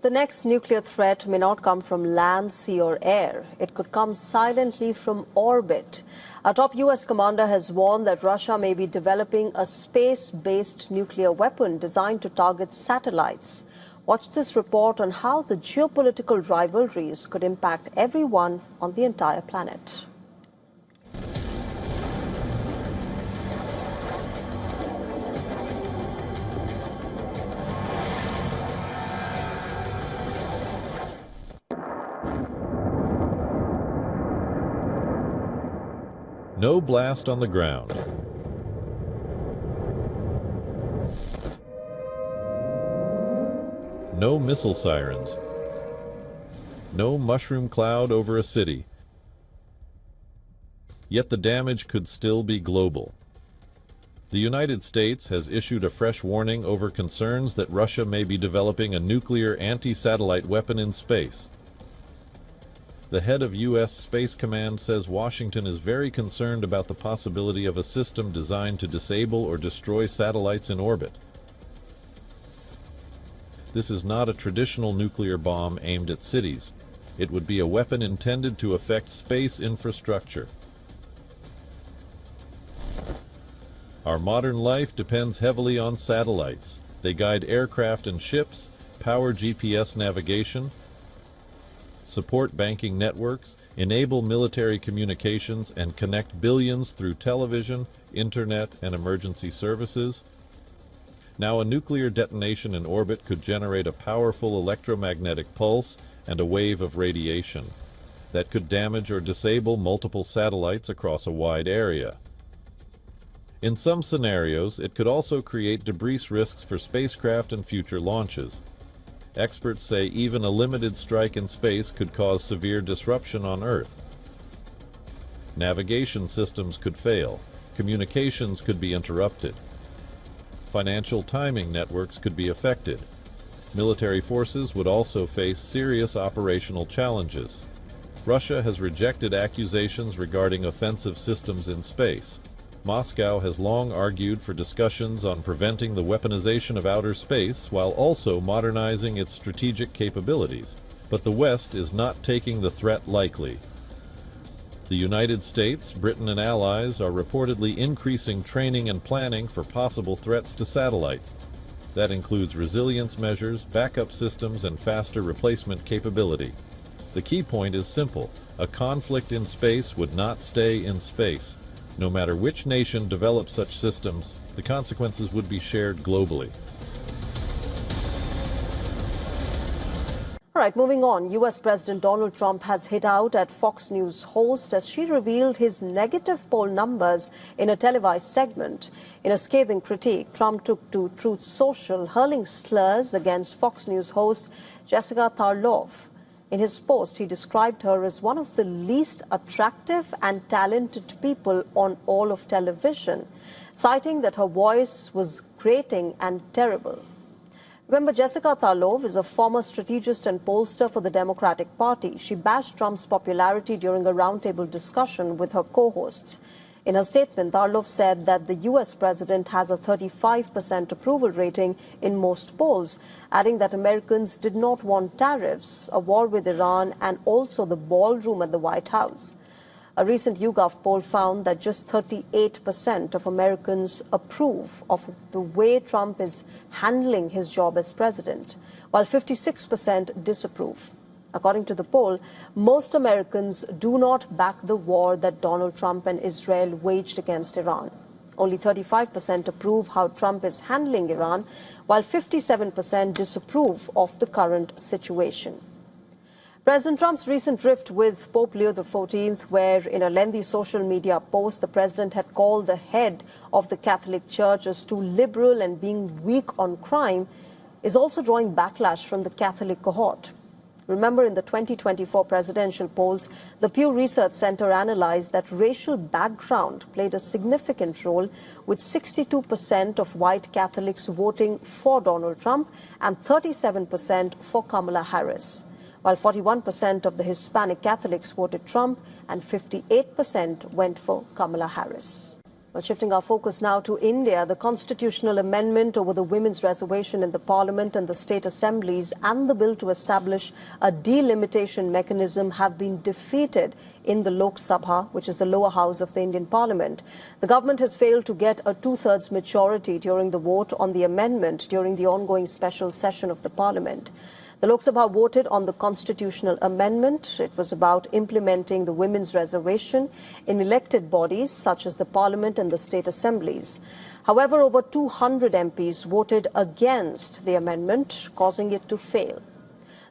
The next nuclear threat may not come from land, sea or air. It could come silently from orbit. A top U.S. commander has warned that Russia may be developing a space-based nuclear weapon designed to target satellites. Watch this report on how the geopolitical rivalries could impact everyone on the entire planet. No blast on the ground. No missile sirens. No mushroom cloud over a city. Yet the damage could still be global. The United States has issued a fresh warning over concerns that Russia may be developing a nuclear anti-satellite weapon in space. The head of U.S. Space Command says Washington is very concerned about the possibility of a system designed to disable or destroy satellites in orbit. This is not a traditional nuclear bomb aimed at cities. It would be a weapon intended to affect space infrastructure. Our modern life depends heavily on satellites. They guide aircraft and ships, power GPS navigation, support banking networks, enable military communications, and connect billions through television, internet, and emergency services. Now, a nuclear detonation in orbit could generate a powerful electromagnetic pulse and a wave of radiation that could damage or disable multiple satellites across a wide area. In some scenarios, it could also create debris risks for spacecraft and future launches. Experts say even a limited strike in space could cause severe disruption on Earth. Navigation systems could fail, communications could be interrupted, financial timing networks could be affected. Military forces would also face serious operational challenges. Russia has rejected accusations regarding offensive systems in space. Moscow has long argued for discussions on preventing the weaponization of outer space while also modernizing its strategic capabilities. But the West is not taking the threat lightly. The United States, Britain and allies are reportedly increasing training and planning for possible threats to satellites. That includes resilience measures, backup systems, and faster replacement capability. The key point is simple. A conflict in space would not stay in space. No matter which nation develops such systems, the consequences would be shared globally. All right, moving on. U.S. President Donald Trump has hit out at Fox News host as she revealed his negative poll numbers in a televised segment. In a scathing critique, Trump took to Truth Social, hurling slurs against Fox News host Jessica Tarlov. In his post, he described her as one of the least attractive and talented people on all of television, citing that her voice was grating and terrible. Remember, Jessica Tarlov is a former strategist and pollster for the Democratic Party. She bashed Trump's popularity during a roundtable discussion with her co-hosts. In her statement, Tarlov said that the U.S. president has a 35% approval rating in most polls, adding that Americans did not want tariffs, a war with Iran, and also the ballroom at the White House. A recent YouGov poll found that just 38% of Americans approve of the way Trump is handling his job as president, while 56% disapprove. According to the poll, most Americans do not back the war that Donald Trump and Israel waged against Iran. Only 35% approve how Trump is handling Iran, while 57% disapprove of the current situation. President Trump's recent rift with Pope Leo XIV, where in a lengthy social media post, the president had called the head of the Catholic Church as too liberal and being weak on crime, is also drawing backlash from the Catholic cohort. Remember, in the 2024 presidential polls, the Pew Research Center analyzed that racial background played a significant role, with 62% of white Catholics voting for Donald Trump and 37% for Kamala Harris, while 41% of the Hispanic Catholics voted Trump and 58% went for Kamala Harris. Well, shifting our focus now to India, the constitutional amendment over the women's reservation in the parliament and the state assemblies and the bill to establish a delimitation mechanism have been defeated in the Lok Sabha, which is the lower house of the Indian parliament. The government has failed to get a two-thirds majority during the vote on the amendment during the ongoing special session of the parliament. The Lok Sabha voted on the constitutional amendment. It was about implementing the women's reservation in elected bodies such as the parliament and the state assemblies. However, over 200 MPs voted against the amendment, causing it to fail.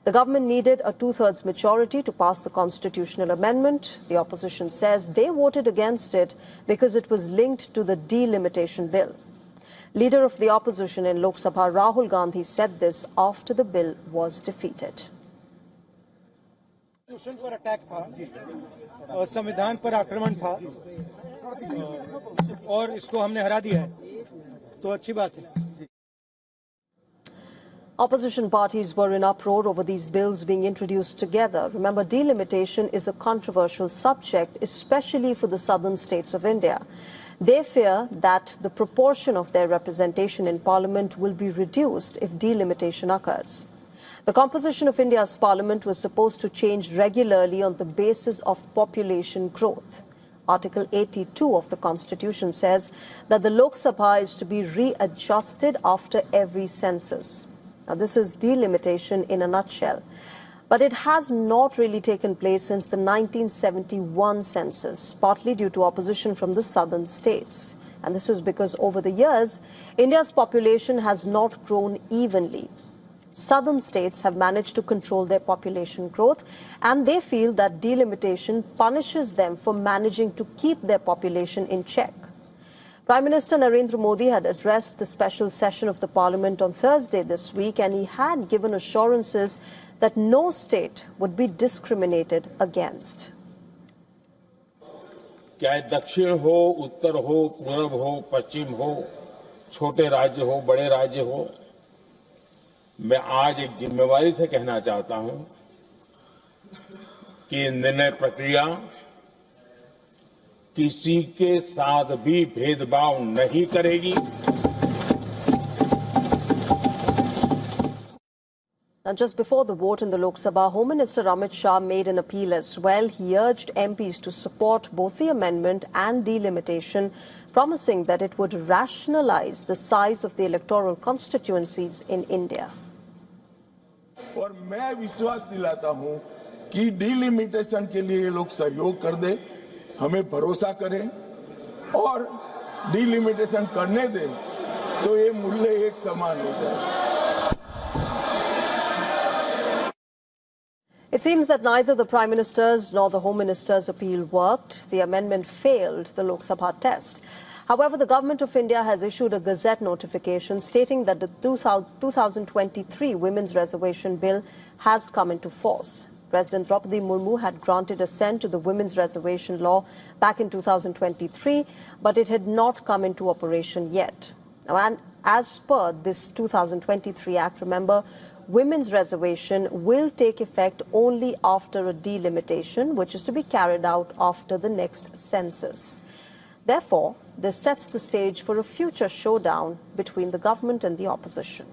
The government needed a two-thirds majority to pass the constitutional amendment. The opposition says they voted against it because it was linked to the delimitation bill. Leader of the opposition in Lok Sabha, Rahul Gandhi, said this after the bill was defeated. पर attack था, संविधान पर आक्रमण था और इसको हमने हरा दिया है, तो अच्छी बात है. Opposition parties were in uproar over these bills being introduced together. Remember, delimitation is a controversial subject, especially for the southern states of India. They fear that the proportion of their representation in parliament will be reduced if delimitation occurs. The composition of India's parliament was supposed to change regularly on the basis of population growth. Article 82 of the Constitution says that the Lok Sabha is to be readjusted after every census. Now, this is delimitation in a nutshell. But it has not really taken place since the 1971 census, partly due to opposition from the southern states. And this is because over the years, India's population has not grown evenly. Southern states have managed to control their population growth, and they feel that delimitation punishes them for managing to keep their population in check. Prime Minister Narendra Modi had addressed the special session of the parliament on Thursday this week, and he had given assurances that no state would be discriminated against. चाहे दक्षिण हो, उत्तर हो, पूर्व हो, पश्चिम हो, छोटे राज्य हो, बड़े राज्य हो, मैं आज एक जिम्मेवारी से कहना चाहता हूं कि निर्णय प्रक्रिया किसी के साथ भी भेदभाव नहीं करेगी. And just before the vote in the Lok Sabha, Home Minister Amit Shah made an appeal as well. He urged MPs to support both the amendment and delimitation, promising that it would rationalize the size of the electoral constituencies in India. और मैं विश्वास दिलाता हूं कि delimitation के लिए ये लोग सहयोग कर दे, हमें भरोसा करें और डिलिमिटेशन करने दे तो ये मूल्य एक समान हो जाए. It seems that neither the Prime Minister's nor the Home Minister's appeal worked. The amendment failed the Lok Sabha test. However, the Government of India has issued a Gazette notification stating that the 2023 Women's Reservation Bill has come into force. President Draupadi Murmu had granted assent to the Women's Reservation Law back in 2023, but it had not come into operation yet. Now, and as per this 2023 Act, remember, women's reservation will take effect only after a delimitation, which is to be carried out after the next census. Therefore, this sets the stage for a future showdown between the government and the opposition.